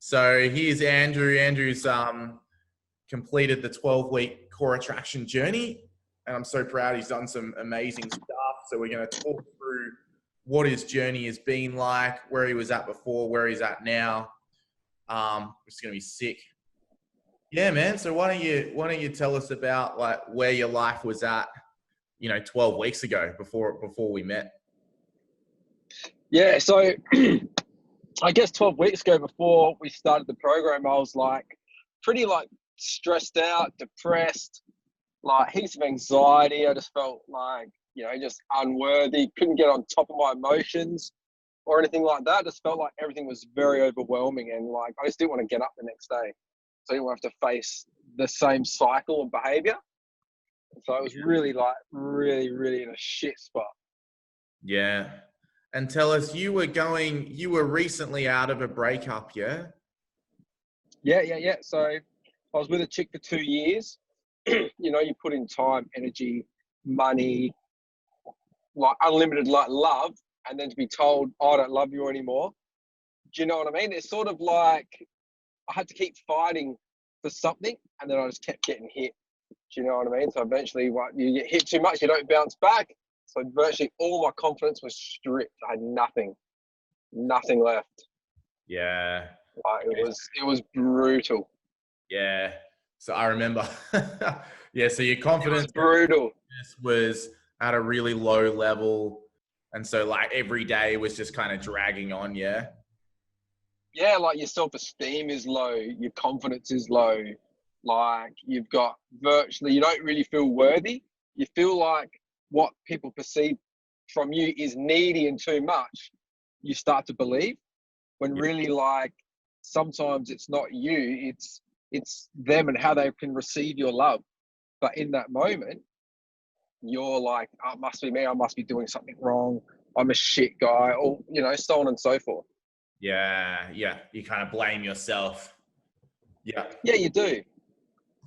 So here's Andrew. Andrew's completed the 12-week core attraction journey, and I'm so proud. He's done some amazing stuff. So we're going to talk through what his journey has been like, where he was at before, where he's at now. It's going to be sick. Yeah, man. So why don't you tell us about like where your life was at, 12 weeks ago before we met? Yeah, so I guess 12 weeks ago before we started the program, I was like pretty like stressed out, depressed, like heaps of anxiety. I just felt like, just unworthy, couldn't get on top of my emotions or anything like that. I just felt like everything was very overwhelming, and like I just didn't want to get up the next day. So I didn't have to face the same cycle of behavior. So it was really in a shit spot. Yeah. And tell us, you were recently out of a breakup, yeah? Yeah. So I was with a chick for 2 years. You put in time, energy, money, like unlimited like love, and then to be told, I don't love you anymore. Do you know what I mean? It's sort of like I had to keep fighting for something, and then I just kept getting hit. Do you know what I mean? So eventually, you get hit too much, you don't bounce back. So virtually all my confidence was stripped. I had nothing left. Yeah. Like, it was brutal. Yeah. So I remember. Yeah. So your confidence brutal. was at a really low level, and so like every day was just kind of dragging on. Yeah. Yeah, like your self-esteem is low, your confidence is low. Like you've got you don't really feel worthy. You feel like what people perceive from you is needy and too much. You start to believe when really like sometimes it's not you, it's them and how they can receive your love. But in that moment, you're like, oh, it must be me. I must be doing something wrong. I'm a shit guy, or so on and so forth. Yeah. You kind of blame yourself. Yeah. Yeah, you do.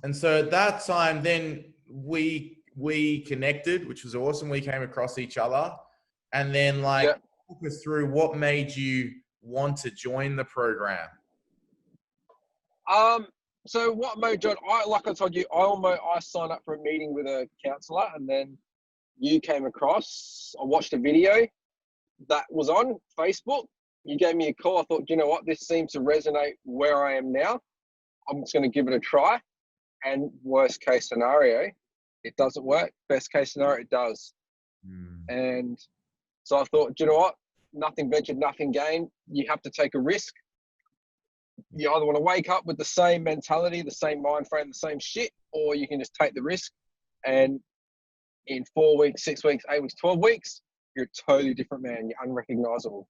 And so at that time, then we connected, which was awesome. We came across each other, and then talk us through what made you want to join the program. So what made John? Like I told you, I signed up for a meeting with a counsellor, and then you came across. I watched a video that was on Facebook. You gave me a call. I thought, you know what, this seems to resonate where I am now. I'm just going to give it a try. And worst case scenario, it doesn't work. Best case scenario, it does. And so I thought, you know what, nothing ventured, nothing gained. You have to take a risk. You either want to wake up with the same mentality, the same mind frame, the same shit, or you can just take the risk. And in 4 weeks, 6 weeks, 8 weeks, 12 weeks, you're a totally different man. You're unrecognizable.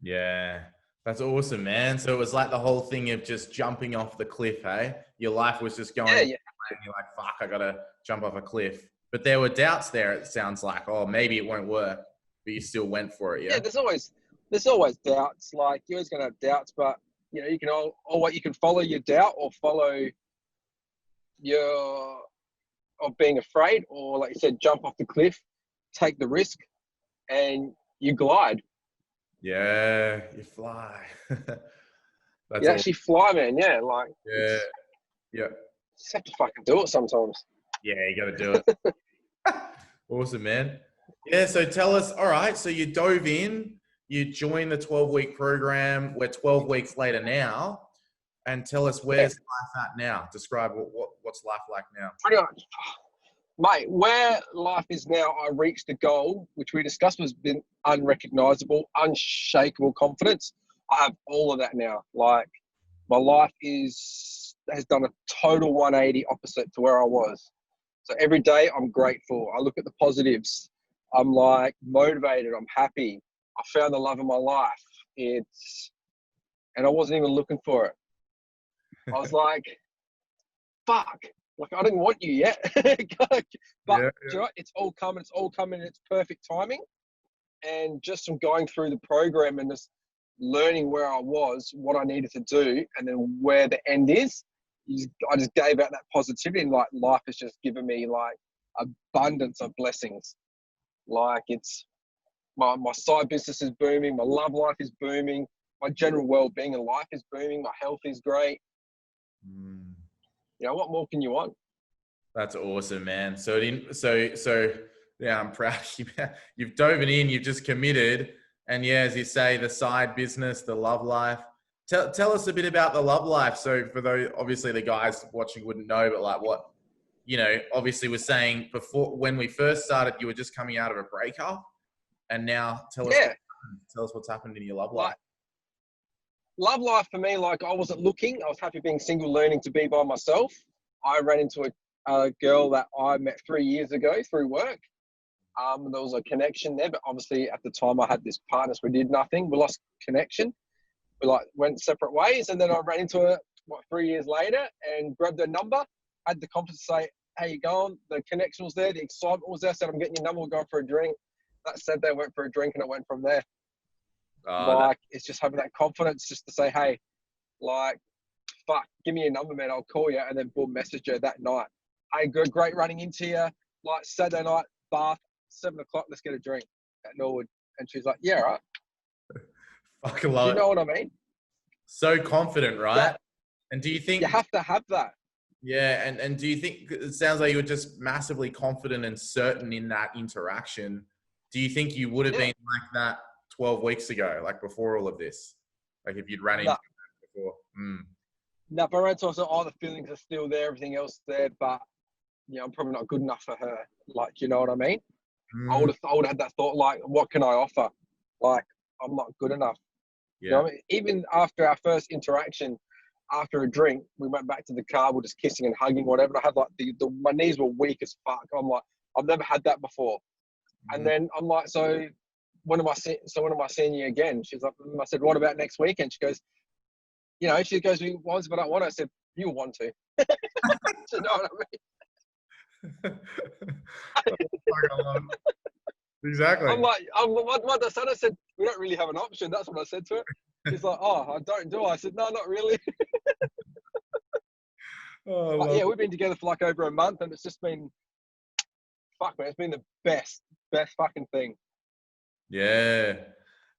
Yeah, that's awesome, man. So it was like the whole thing of just jumping off the cliff, hey? Your life was just going, yeah. And you're like, fuck, I got to jump off a cliff. But there were doubts there, it sounds like. Oh, maybe it won't work. But you still went for it, yeah? Yeah, there's always doubts. Like, you're always going to have doubts, but, you can follow your doubt or follow of being afraid, or like you said, jump off the cliff, take the risk, and you glide. Yeah, you fly. You actually fly, man. Yeah, like yeah. You just have to fucking do it sometimes. Yeah, you got to do it. Awesome, man. Yeah, so tell us. All right, so you dove in, you joined the 12-week program. We're 12 weeks later now, and tell us where's life at now. Describe what's life like now. Pretty much. Mate, where life is now, I reached the goal, which we discussed was been unrecognizable, unshakable confidence. I have all of that now. Like, my life has done a total 180 opposite to where I was. So every day I'm grateful. I look at the positives. I'm like motivated. I'm happy. I found the love of my life. And I wasn't even looking for it. I was like, fuck. Like, I didn't want you yet. But you know what? It's all coming in its perfect timing. And just from going through the program and just learning where I was, what I needed to do, and then where the end is, I just gave out that positivity, and like life has just given me like abundance of blessings. Like, it's my side business is booming, my love life is booming, my general well-being in life is booming. My health is great. You know, what more can you want? That's awesome, man. So yeah, I'm proud of you. You've dove in, you've just committed. And yeah, as you say, the side business, the love life. Tell us a bit about the love life. So for those, obviously the guys watching wouldn't know, but like what, you know, obviously was saying before, when we first started, you were just coming out of a breakup. And now tell us what's happened in your love life. Like, love life for me, like I wasn't looking. I was happy being single, learning to be by myself. I ran into a girl that I met 3 years ago through work. There was a connection there, but obviously at the time I had this partner, so we did nothing. We lost connection. We like went separate ways, and then I ran into her 3 years later and grabbed her number. Had the confidence to say, "How you going?" The connection was there, the excitement was there. I said, "I'm getting your number. We'll go for a drink." That said, they went for a drink, and it went from there. It's just having that confidence, just to say, "Hey, like, fuck, give me your number, man. I'll call you." And then boom, message her that night. Hey, great running into you. Like Saturday night, Bath, 7 o'clock. Let's get a drink at Norwood. And she's like, "Yeah, right." Fucking Do love you it. know what I mean? So confident, right? Yeah. And do you think You have to have that? Yeah, and do you think it sounds like you were just massively confident and certain in that interaction? Do you think you would have been like that 12 weeks ago, like before all of this? Like if you'd ran into it before? No, but I also, all the feelings are still there, everything else is there, but you know, I'm probably not good enough for her. Like, you know what I mean? I would have had that thought, like, what can I offer? Like, I'm not good enough. Yeah. You know what I mean? Even after our first interaction, after a drink, we went back to the car, we're just kissing and hugging, whatever. I had like my knees were weak as fuck. I'm like, I've never had that before. And then I'm like, so when am I seeing you again? She's like, I said, what about next weekend? She goes, you know, she goes, we once, but I don't want to. I said, you want to. You know what I mean? Exactly. I'm like, what I said, I said, we don't really have an option. That's what I said to her. She's like, oh, I don't do it. I said, no, not really. But yeah, we've been together for like over a month, and it's just been, fuck man, it's been the best fucking thing. Yeah.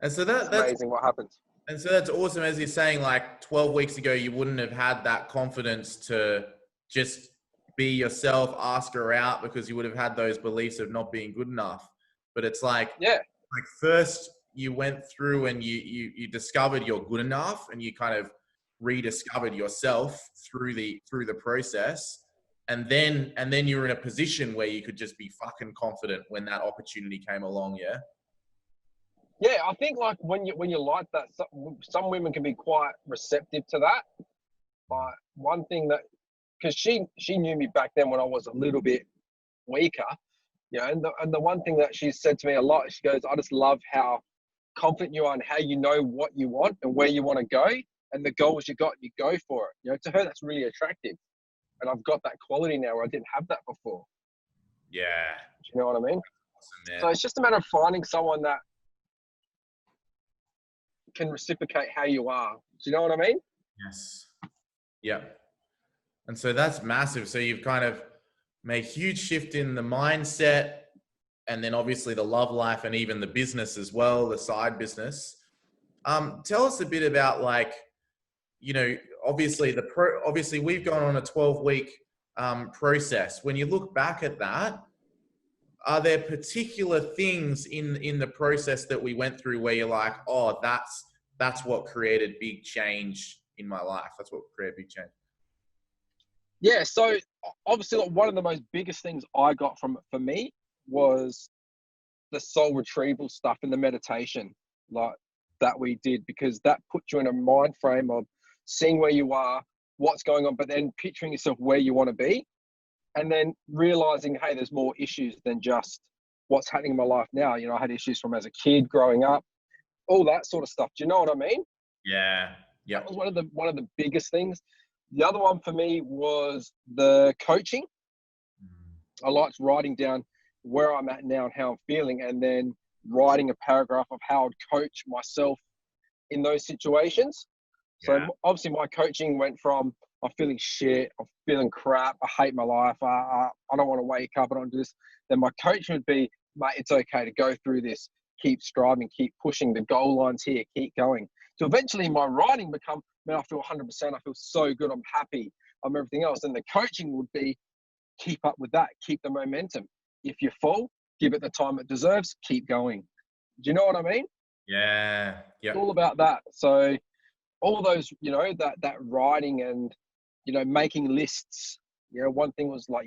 And so that's amazing what happens. And so that's awesome. As you're saying, like 12 weeks ago, you wouldn't have had that confidence to just be yourself, ask her out, because you would have had those beliefs of not being good enough. But it's like, like first you went through and you discovered you're good enough, and you kind of rediscovered yourself through the process. And then you were in a position where you could just be fucking confident when that opportunity came along. Yeah. Yeah, I think like when you like that, some women can be quite receptive to that. But one thing that, because she knew me back then when I was a little bit weaker, you know, and the one thing that she said to me a lot, she goes, I just love how confident you are and how you know what you want and where you want to go, and the goals you got, you go for it. You know, to her that's really attractive, and I've got that quality now where I didn't have that before. Yeah. Do you know what I mean? Awesome, man. So it's just a matter of finding someone that can reciprocate how you are. Do you know what I mean? Yes. Yeah. And so that's massive. So you've kind of made a huge shift in the mindset, and then obviously the love life and even the business as well, the side business. Tell us a bit about, like, you know, obviously we've gone on a 12-week process. When you look back at that, are there particular things in the process that we went through where you're like, oh, that's what created big change in my life. That's what created big change. Yeah. So obviously, like, one of the most biggest things I got for me was the soul retrieval stuff and the meditation, like that we did, because that puts you in a mind frame of seeing where you are, what's going on, but then picturing yourself where you want to be. And then realizing, hey, there's more issues than just what's happening in my life now. You know, I had issues from as a kid growing up, all that sort of stuff. Do you know what I mean? Yeah. Yeah. That was one of the biggest things. The other one for me was the coaching. I liked writing down where I'm at now and how I'm feeling, and then writing a paragraph of how I'd coach myself in those situations. So obviously my coaching went from, I'm feeling shit, I'm feeling crap, I hate my life, I don't want to wake up, I don't want to do this. Then my coach would be, mate, it's okay to go through this, keep striving, keep pushing, the goal line's here, keep going. to eventually my riding become, man, I feel 100%. I feel so good. I'm happy. I'm everything else. And the coaching would be keep up with that, keep the momentum. If you fall, give it the time it deserves, keep going. Do you know what I mean? Yeah. It's Yep. all about that. So all those, that riding and, making lists. One thing was like,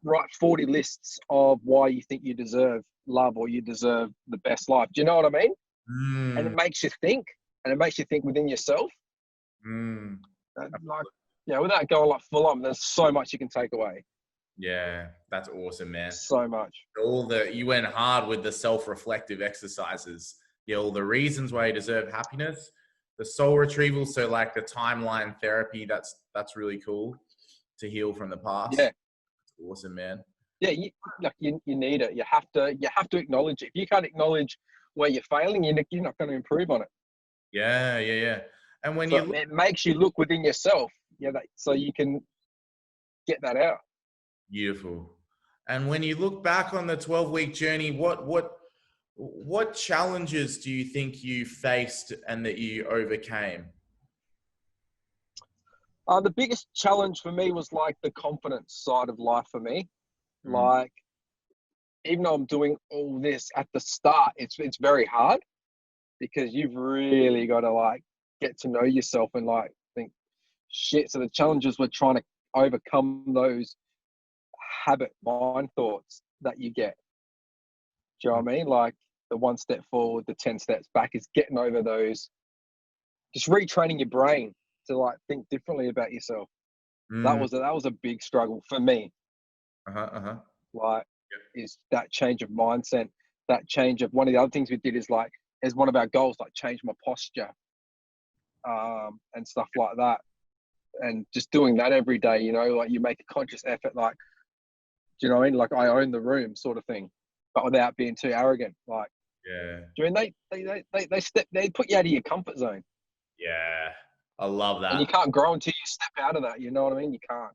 write 40 lists of why you think you deserve love or you deserve the best life. Do you know what I mean? And it makes you think, and it makes you think within yourself. Without going like full on, there's so much you can take away. Yeah, that's awesome, man. So much. You went hard with the self-reflective exercises. Yeah, all the reasons why you deserve happiness, the soul retrieval. So like the timeline therapy, that's really cool to heal from the past. Yeah. Awesome, man. Yeah, you need it. You have to acknowledge it. If you can't acknowledge where you're failing, you're not going to improve on it. Yeah. And when it makes you look within yourself, so you can get that out. Beautiful. And when you look back on the 12-week journey, what challenges do you think you faced and that you overcame? The biggest challenge for me was like the confidence side of life for me. Like, even though I'm doing all this at the start, it's very hard because you've really got to like get to know yourself and like think, shit. So the challenges were trying to overcome those habit mind thoughts that you get. Do you know what I mean? Like the 1 step forward, the 10 steps back is getting over those, just retraining your brain to like think differently about yourself. That was a big struggle for me. Like, is that change of mindset, that change of one of the other things we did is like, as one of our goals, like change my posture, and stuff like that. And just doing that every day, like you make a conscious effort, like, do you know what I mean? Like I own the room sort of thing, but without being too arrogant. Like, yeah. Do you mean they put you out of your comfort zone? Yeah. I love that. And you can't grow until you step out of that. You know what I mean? You can't.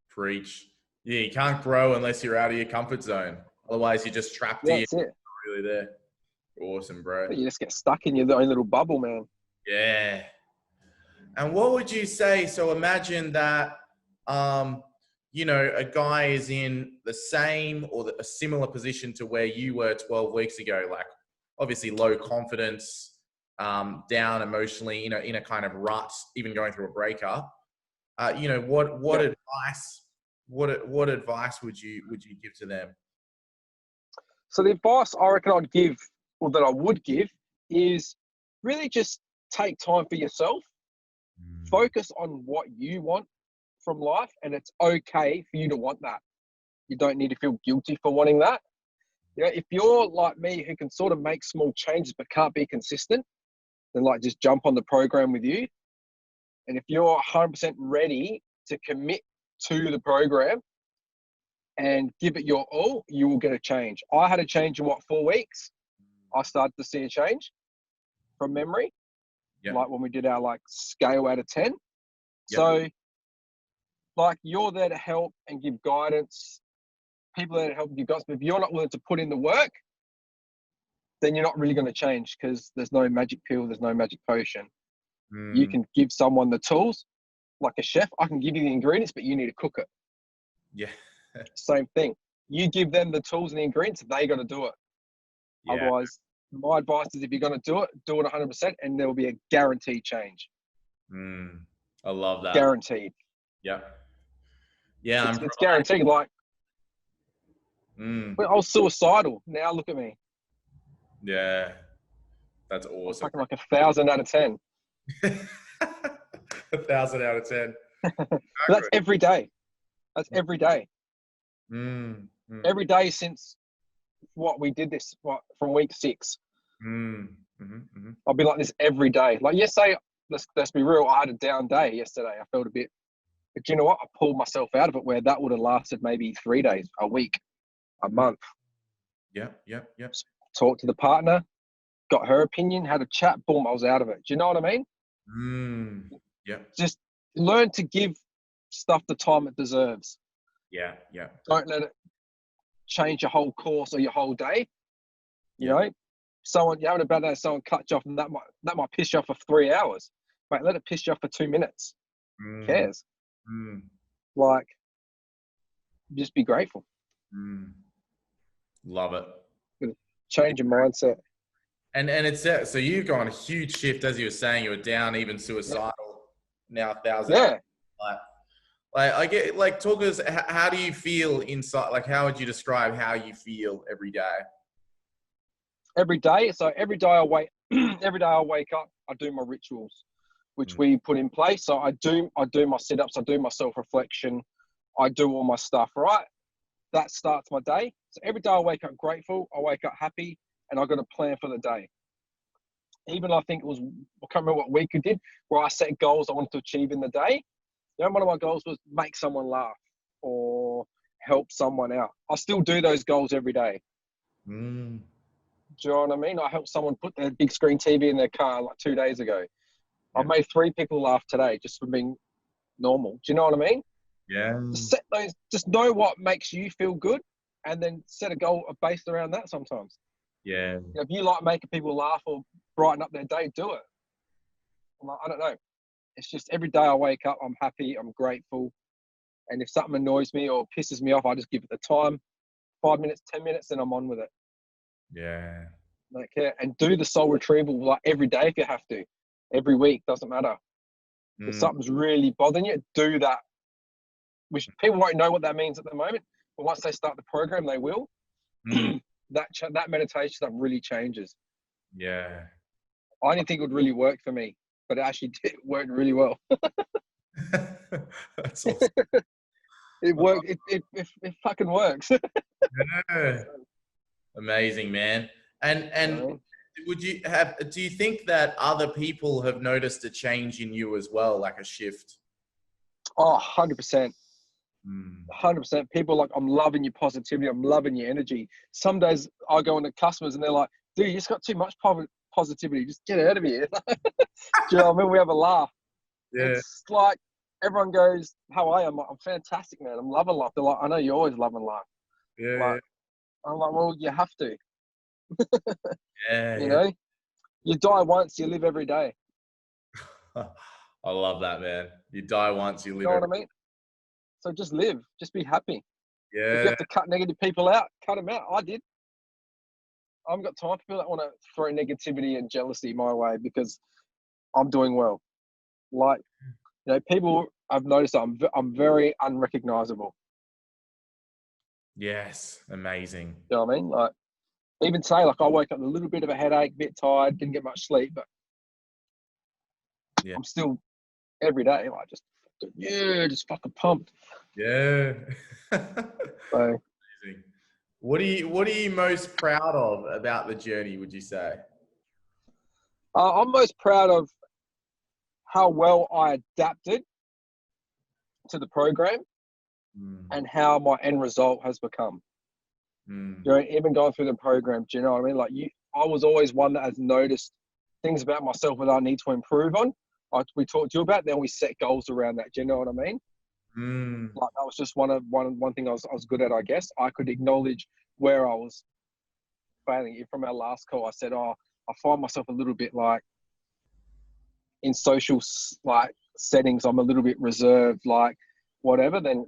Preach. Yeah, you can't grow unless you're out of your comfort zone. Otherwise, you're just trapped here. That's it. Not really there. Awesome, bro. You just get stuck in your own little bubble, man. Yeah. And what would you say? So imagine that, a guy is in the same or a similar position to where you were 12 weeks ago, like obviously low confidence, down emotionally, in a kind of rut, even going through a breakup. What advice would you give to them? So the advice I reckon I'd give, or that I would give, is really just take time for yourself. Focus on what you want from life, and it's okay for you to want that. You don't need to feel guilty for wanting that. If you're like me, who can sort of make small changes but can't be consistent, then like just jump on the program with you. And if you're 100% ready to commit to the program and give it your all, you will get a change. I had a change in 4 weeks. I started to see a change from memory. Yep. Like when we did our like scale out of 10. Yep. So like you're there to help and give guidance. People are there to help give guidance. But if you're not willing to put in the work, then you're not really going to change, because there's no magic pill, there's no magic potion. You can give someone the tools, like a chef. I can give you the ingredients, but you need to cook it. Yeah. Same thing. You give them the tools and the ingredients, they got to do it. Yeah. Otherwise, my advice is if you're going to do it 100%, and there will be a guaranteed change. I love that. Guaranteed. Yeah. Yeah. It's guaranteed. Like, I was suicidal. Now look at me. Yeah. That's awesome. I'm like 1,000 out of 10. 1,000 out of 10. That's every day. That's every day. Every day since we did this from week 6. I'll be like this every day. Like yesterday, let's be real, I had a down day yesterday. I felt a bit, but you know what? I pulled myself out of it, where that would have lasted maybe 3 days, a week, a month. Yep. Talked to the partner, got her opinion, had a chat, boom, I was out of it. Do you know what I mean? Yep. Just learn to give stuff the time it deserves. Yeah. Don't let it change your whole course or your whole day. You know, someone, you're having a bad day, someone cuts you off, and that might piss you off for 3 hours. Mate, let it piss you off for 2 minutes. Who cares? Like, just be grateful. Love it. Change your mindset. And it's so you've gone a huge shift, as you were saying. You were down, even suicidal. Now 1,000. Yeah. Like I get, like, talk us. How do you feel inside? Like, how would you describe how you feel every day? Every day. So every day I wake up, I do my rituals, which we put in place. So I do my sit-ups, I do my self-reflection, I do all my stuff, right? That starts my day. So every day I wake up grateful, I wake up happy, and I got a plan for the day. Even I think it was, I can't remember what week we did, where I set goals I wanted to achieve in the day. You know, one of my goals was make someone laugh or help someone out. I still do those goals every day. Do you know what I mean? I helped someone put their big screen TV in their car like 2 days ago. I made 3 people laugh today just for being normal. Do you know what I mean? Yeah. Just know what makes you feel good, and then set a goal based around that sometimes. Yeah. You know, if you like making people laugh or brighten up their day, do it. I'm like, I don't know. It's just every day I wake up, I'm happy, I'm grateful. And if something annoys me or pisses me off, I just give it the time. 5 minutes, 10 minutes, then I'm on with it. Yeah. Like, yeah, and do the soul retrieval like every day if you have to. Every week, doesn't matter. If something's really bothering you, do that. Which people won't know what that means at the moment, but once they start the program, they will. That meditation stuff really changes. Yeah. I didn't think it would really work for me, but it actually did work really well. That's awesome. It worked. It fucking works. Yeah. Amazing, man. And do you think that other people have noticed a change in you as well, like a shift? Oh, 100%. 100%. People are like, I'm loving your positivity. I'm loving your energy. Some days I go into customers and they're like, dude, you just got too much positivity. Just get out of here. Do you know what I mean? We have a laugh. Yeah. It's like everyone goes, how are you? I'm like, I'm fantastic, man. I'm loving life. They're like, I know you always love and laugh. Yeah. I'm like, well, you have to. Yeah. You know, you die once, you live every day. I love that, man. You die once, you live. You know what I mean? So just live. Just be happy. Yeah. If you have to cut negative people out, cut them out. I did. I haven't got time for people that want to throw negativity and jealousy my way because I'm doing well. Like, you know, people, I've noticed I'm very unrecognizable. Yes. Amazing. You know what I mean? Like, even today, like I woke up with a little bit of a headache, a bit tired, didn't get much sleep, but I'm still every day, like just fucking pumped. Yeah. So, amazing. What are you most proud of about the journey, would you say? I'm most proud of how well I adapted to the program and how my end result has become. You know, even going through the program, do you know what I mean? Like I was always one that has noticed things about myself that I need to improve on. Like we talked to you about, then we set goals around that. Do you know what I mean? Like that was just one thing I was good at, I guess. I could acknowledge where I was failing. From our last call, I said, I find myself a little bit like in social like settings, I'm a little bit reserved, like whatever. Then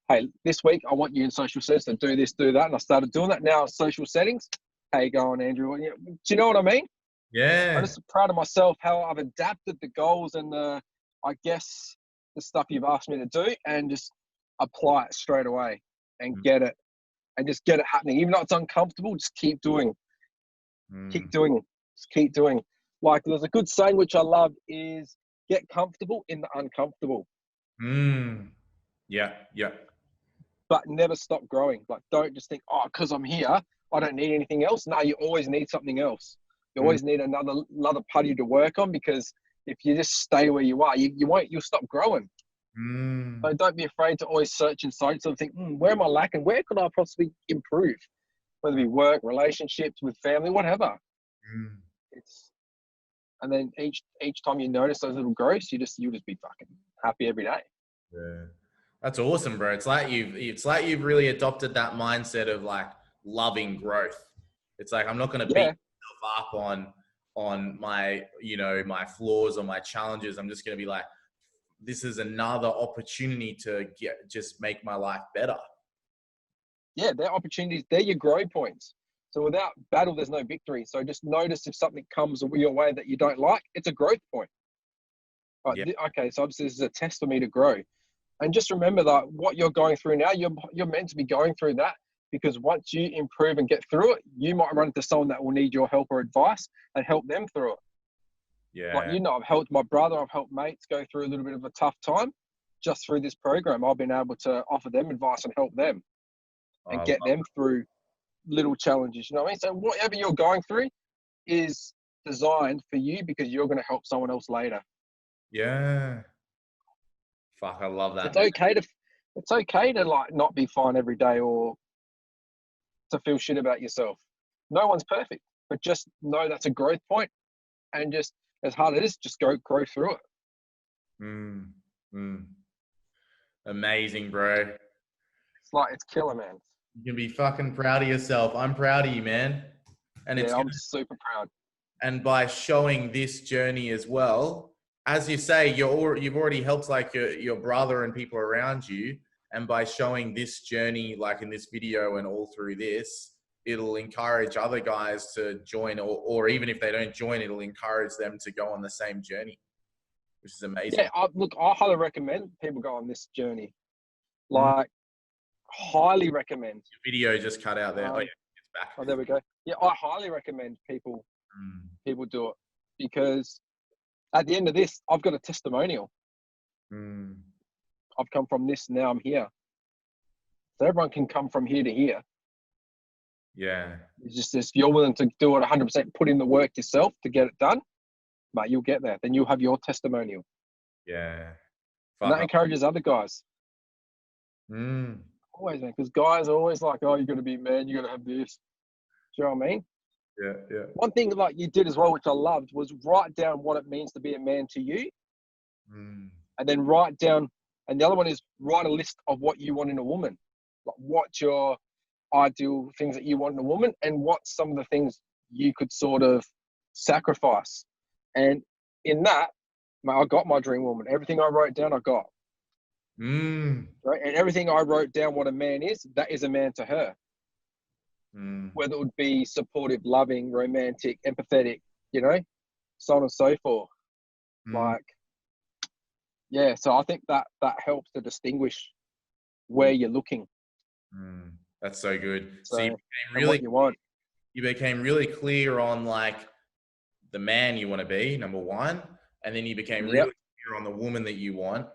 hey, this week I want you in social settings to do this, do that. And I started doing that now in social settings. How you going, Andrew? Do you know what I mean? Yeah. I'm just proud of myself, how I've adapted the goals and I guess the stuff you've asked me to do and just apply it straight away and get it and just get it happening. Even though it's uncomfortable, just keep doing. Keep doing it. Just keep doing. Like there's a good saying which I love is get comfortable in the uncomfortable. Yeah. Yeah. But never stop growing. Like don't just think, oh, because I'm here, I don't need anything else. No, you always need something else. You always need another putty to work on because if you just stay where you are, you'll stop growing. So don't be afraid to always search inside yourself and think, where am I lacking? Where could I possibly improve? Whether it be work, relationships, with family, whatever. And then each time you notice those little growths, you'll just be fucking happy every day. Yeah. That's awesome, bro. It's like you've really adopted that mindset of like loving growth. It's like I'm not going to beat myself up on my, my flaws or my challenges. I'm just going to be like, this is another opportunity to just make my life better. Yeah, they're opportunities. They're your grow points. So without battle, there's no victory. So just notice if something comes your way that you don't like, it's a growth point. Right, Yeah. okay, so obviously this is a test for me to grow. And just remember that what you're going through now, you're meant to be going through that, because once you improve and get through it, you might run into someone that will need your help or advice and help them through it. Yeah. Like, I've helped my brother, I've helped mates go through a little bit of a tough time. Just through this program, I've been able to offer them advice and help them and get them through little challenges. You know what I mean? So whatever you're going through is designed for you, because you're going to help someone else later. Yeah. Fuck, I love that. It's okay to like not be fine every day or to feel shit about yourself. No one's perfect, but just know that's a growth point, and just as hard as it is, just grow through it. Amazing, bro. It's killer, man. You can be fucking proud of yourself. I'm proud of you, man. And I'm super proud. And by showing this journey as well, as you say, you've already helped like your brother and people around you. And by showing this journey, like in this video and all through this, it'll encourage other guys to join, or even if they don't join, it'll encourage them to go on the same journey, which is amazing. Yeah, I highly recommend people go on this journey. Like, highly recommend. Your video just cut out there. Oh, yeah, it's back. Oh, there we go. Yeah, I highly recommend people do it, because at the end of this, I've got a testimonial. I've come from this, now I'm here. So everyone can come from here to here. Yeah. It's just if you're willing to do it 100%, put in the work yourself to get it done, but you'll get there. Then you'll have your testimonial. Yeah. And that encourages other guys. Always, man, because guys are always like, oh, you're going to be man, you're going to have this. Do you know what I mean? Yeah, yeah. One thing like you did as well, which I loved, was write down what it means to be a man to you. And then write down, and the other one is write a list of what you want in a woman. Like, what's your ideal things that you want in a woman, and what's some of the things you could sort of sacrifice. And in that, I got my dream woman. Everything I wrote down, I got. Right? And everything I wrote down what a man is, that is a man to her. Whether it would be supportive, loving, romantic, empathetic, so on and so forth. Like, yeah, so I think that helps to distinguish where you're looking. That's so good. So you became really clear on like the man you want to be, number one, and then you became really clear on the woman that you want,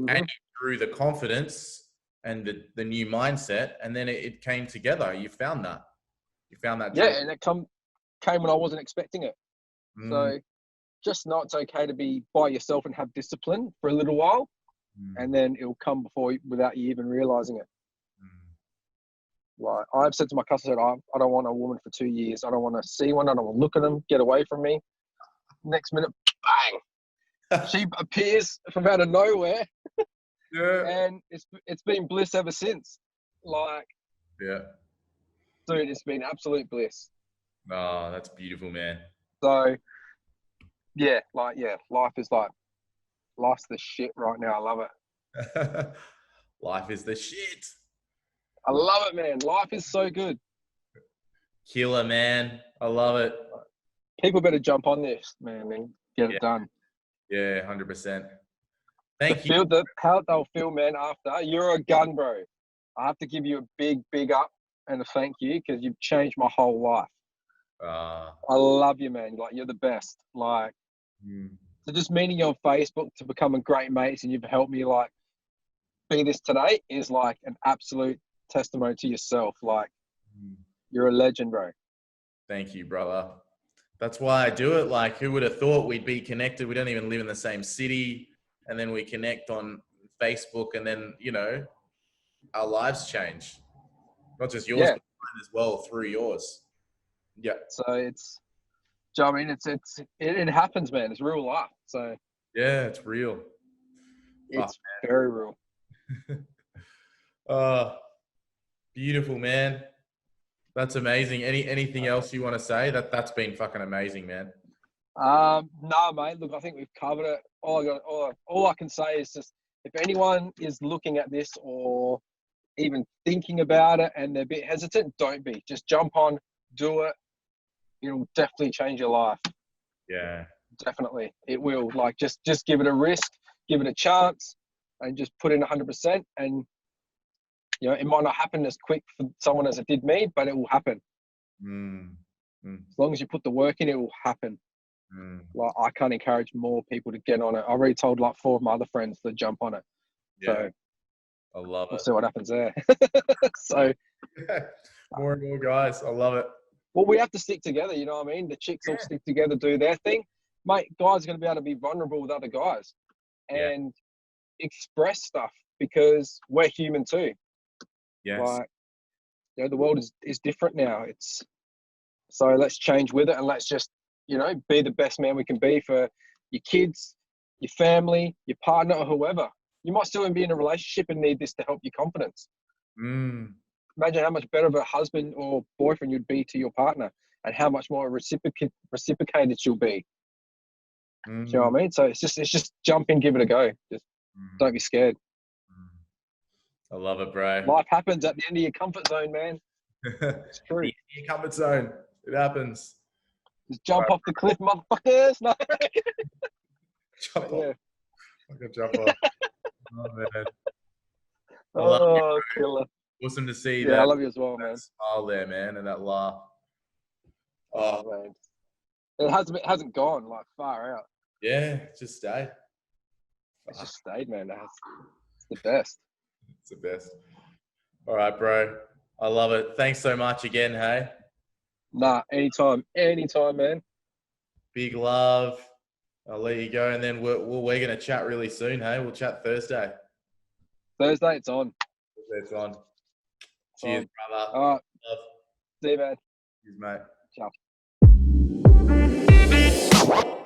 and through the confidence and the new mindset, and then it came together. You found that. Yeah, and it came when I wasn't expecting it. So just know it's okay to be by yourself and have discipline for a little while, and then it'll come without you even realizing it. Like, I've said to my customer, I don't want a woman for 2 years. I don't want to see one. I don't want to look at them. Get away from me. Next minute, bang! She appears from out of nowhere. Yeah. And it's been bliss ever since. Like, yeah, dude, it's been absolute bliss. Oh, that's beautiful, man. So, life's the shit right now. I love it. Life is the shit. I love it, man. Life is so good. Killer, man. I love it. People better jump on this, man, and get it done. Yeah, 100%. Thank you. How they'll feel, man, after. You're a gun, bro. I have to give you a big, big up and a thank you, because you've changed my whole life. I love you, man. Like, you're the best. Like, so just meeting you on Facebook to become a great mates, and you've helped me like be this today, is like an absolute testimony to yourself. Like, you're a legend, bro. Thank you, brother. That's why I do it. Like, who would have thought we'd be connected? We don't even live in the same city, and then we connect on Facebook, and then our lives change. Not just yours, but mine as well through yours. Yeah. So I mean, it happens, man. It's real life. So yeah, it's real. It's very real. Beautiful, man. That's amazing. Anything else you want to say? That's been fucking amazing, man. No, mate. Look, I think we've covered it. All I can say is just if anyone is looking at this or even thinking about it and they're a bit hesitant, don't be. Just jump on, do it. It'll definitely change your life. Yeah. Definitely, it will. Like, just give it a risk, give it a chance, and just put in 100%. And you know, it might not happen as quick for someone as it did me, but it will happen. As long as you put the work in, it will happen. Like, I can't encourage more people to get on it. I already told like 4 of my other friends to jump on it. Yeah. So I love we'll it. see what happens there. So more and more guys. I love it. well, we have to stick together. You know what I mean? The chicks all stick together, do their thing. Mate, guys are going to be able to be vulnerable with other guys and express stuff because we're human too. Yes. Like, you know, the world is different now. So let's change with it and let's just, you know, be the best man we can be for your kids, your family, your partner, or whoever. You might still be in a relationship and need this to help your confidence. Imagine how much better of a husband or boyfriend you'd be to your partner and how much more reciprocated you'll be. Do you know what I mean? So it's just jump in, give it a go. Just don't be scared. I love it, bro. Life happens at the end of your comfort zone, man. It's true. Your comfort zone. It happens. Just jump off the cliff, motherfuckers. No. Jump off. I can jump off. Oh, man. Oh, killer. Awesome to see that. that. I love you as well, man. Smile there, man, and that laugh. Oh, man. It hasn't gone like far out. Yeah, it just stayed. It's just stayed, man. It's the best. It's the best. All right, bro. I love it. Thanks so much again, hey? Nah, anytime, man. Big love. I'll let you go, and then we're going to chat really soon, hey? We'll chat Thursday. Thursday, it's on. It's on. Cheers, brother. All right. Love. See you, man. Cheers, mate. Ciao.